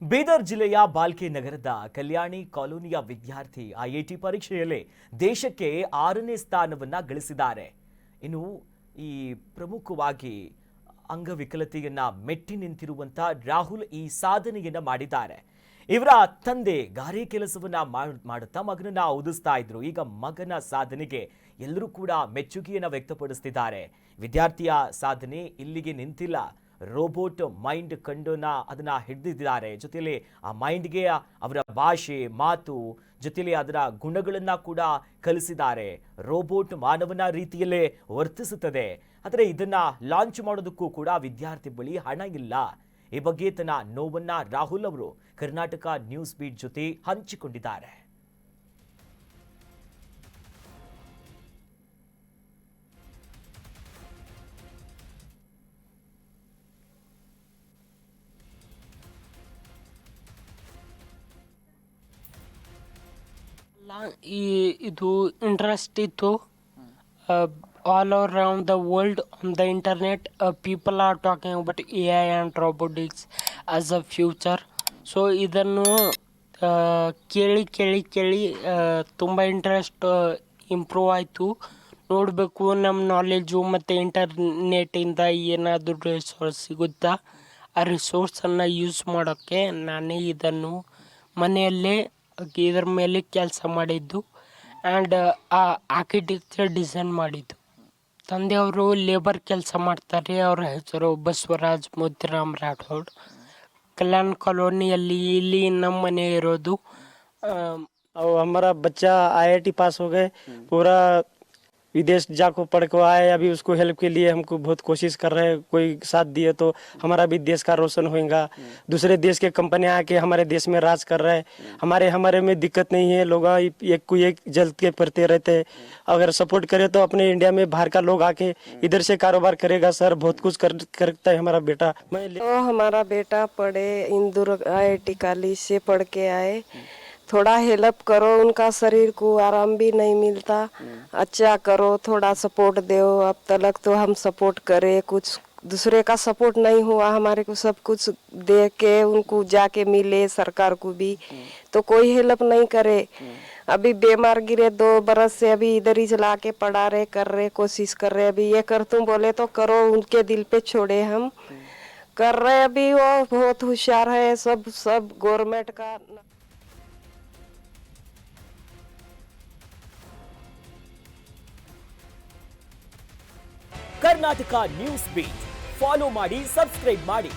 ಬೀದರ್ ಜಿಲ್ಲೆಯ ಬಾಲ್ಕೆ ನಗರದ ಕಲ್ಯಾಣಿ ಕಾಲೋನಿಯ ವಿದ್ಯಾರ್ಥಿ ಐಐಟಿ ಪರೀಕ್ಷೆಯಲ್ಲಿ ದೇಶಕ್ಕೆ 6ನೇ ಸ್ಥಾನವನ್ನ ಗಳಿಸಿದ್ದಾರೆ. ಇನ್ನು ಈ ಪ್ರಮುಖವಾಗಿ ಅಂಗವಿಕಲತೆಯನ್ನ ಮೆಟ್ಟಿ ನಿಂತಿರುವಂತ ರಾಹುಲ್ ಈ ಸಾಧನೆಯನ್ನ ಮಾಡಿದ್ದಾರೆ. ಇವರ ತಂದೆ ಗಾರೆ ಕೆಲಸವನ್ನ ಮಾಡುತ್ತಾ ಮಗನನ್ನ ಓದಿಸ್ತಾ ಇದ್ರು. ಈಗ ಮಗನ ಸಾಧನೆಗೆ ಎಲ್ಲರೂ ಕೂಡ ಮೆಚ್ಚುಗೆಯನ್ನ ವ್ಯಕ್ತಪಡಿಸುತ್ತಿದ್ದಾರೆ. ವಿದ್ಯಾರ್ಥಿಯ ಸಾಧನೆ ಇಲ್ಲಿಗೆ ನಿಂತಿಲ್ಲ. ರೋಬೋಟ್ ಮೈಂಡ್ ಕಂಡೋನ ಅದನ್ನ ಹಿಡಿದಿದ್ದಾರೆ. ಜೊತೆಯಲ್ಲಿ ಆ ಮೈಂಡ್ಗೆ ಅವರ ಭಾಷೆ ಮಾತು ಜೊತೆಯಲ್ಲಿ ಅದರ ಗುಣಗಳನ್ನ ಕೂಡ ಕಲಿಸಿದ್ದಾರೆ. ರೋಬೋಟ್ ಮಾನವನ ರೀತಿಯಲ್ಲೇ ವರ್ತಿಸುತ್ತದೆ. ಆದರೆ ಇದನ್ನ ಲಾಂಚ್ ಮಾಡೋದಕ್ಕೂ ಕೂಡ ವಿದ್ಯಾರ್ಥಿ ಬಳಿ ಹಣ ಇಲ್ಲ. ಈ ಬಗ್ಗೆ ತನ್ನ ನೋವನ್ನ ರಾಹುಲ್ ಅವರು ಕರ್ನಾಟಕ ನ್ಯೂಸ್ ಬೀಟ್ ಜೊತೆ ಹಂಚಿಕೊಂಡಿದ್ದಾರೆ. ಇದು ಇಂಟ್ರೆಸ್ಟ್ ಇತ್ತು. all around the world on the internet people are talking about AI and robotics as a future. So ಇದನ್ನು ಕೇಳಿ ಕೇಳಿ ಕೇಳಿ ತುಂಬ ಇಂಟ್ರೆಸ್ಟ್ ಇಂಪ್ರೂವ್ ಆಯಿತು. ನೋಡಬೇಕು ನಮ್ಮ ನಾಲೆಜು ಮತ್ತು ಇಂಟರ್ನೆಟ್ಟಿಂದ ಏನಾದರೂ ರಿಸೋರ್ಸ್ ಸಿಗುತ್ತಾ, ಆ ರಿಸೋರ್ಸನ್ನು ಯೂಸ್ ಮಾಡೋಕ್ಕೆ ನಾನೇ ಇದನ್ನು ಮನೆಯಲ್ಲೇ ಇದರ ಮೇಲೆ ಕೆಲಸ ಮಾಡಿದ್ದು ಆ್ಯಂಡ್ ಆ ಆರ್ಕಿಟೆಕ್ಚರ್ ಡಿಸೈನ್ ಮಾಡಿದ್ದು. ತಂದೆಯವರು ಲೇಬರ್ ಕೆಲಸ ಮಾಡ್ತಾರೆ. ಅವರ ಹೆಸರು ಬಸವರಾಜ್ ಮೋತಿರಾಮ್ ರಾಠೋಡ್. कल्याण कॉलोनी ಇಲ್ಲಿ ನಮ್ಮ ಮನೆ ಇರೋದು. और हमारा बच्चा आईआईटी पास हो गए, पूरा विदेश जाको पढ़ के आए. अभी उसको हेल्प के लिए हमको बहुत कोशिश कर रहे हैं. कोई साथ दिए तो हमारा भी देश का रोशन होगा. दूसरे देश के कंपनी आके हमारे देश में राज कर रहे हैं. हमारे में दिक्कत नहीं है. लोग एक को एक जल्द के पढ़ते रहते हैं. अगर सपोर्ट करे तो अपने इंडिया में बाहर का लोग आके इधर से कारोबार करेगा. सर बहुत कुछ करता है हमारा बेटा. तो हमारा बेटा पढ़े इंदौर IIT कॉलेज से पढ़ के आए. थोड़ा हेल्प करो, उनका शरीर को आराम भी नहीं मिलता. अच्छा करो, थोड़ा सपोर्ट दो. अब तक तो हम सपोर्ट करे, कुछ दूसरे का सपोर्ट नहीं हुआ. हमारे को सब कुछ दे के उनको जाके मिले. सरकार को भी तो कोई हेल्प नहीं करे. अभी बीमार गिरे 2 बरस से, अभी इधर ही चला के पढ़ा रहे, कर रहे, कोशिश कर रहे. अभी ये कर तुम बोले तो करो, उनके दिल पे छोड़े हम कर रहे. अभी वो बहुत होशियार है. सब गवर्नमेंट का ಕರ್ನಾಟಕ ನ್ಯೂಸ್ ಬೀಟ್ ಫಾಲೋ ಮಾಡಿ, ಸಬ್ಸ್ಕ್ರೈಬ್ ಮಾಡಿ.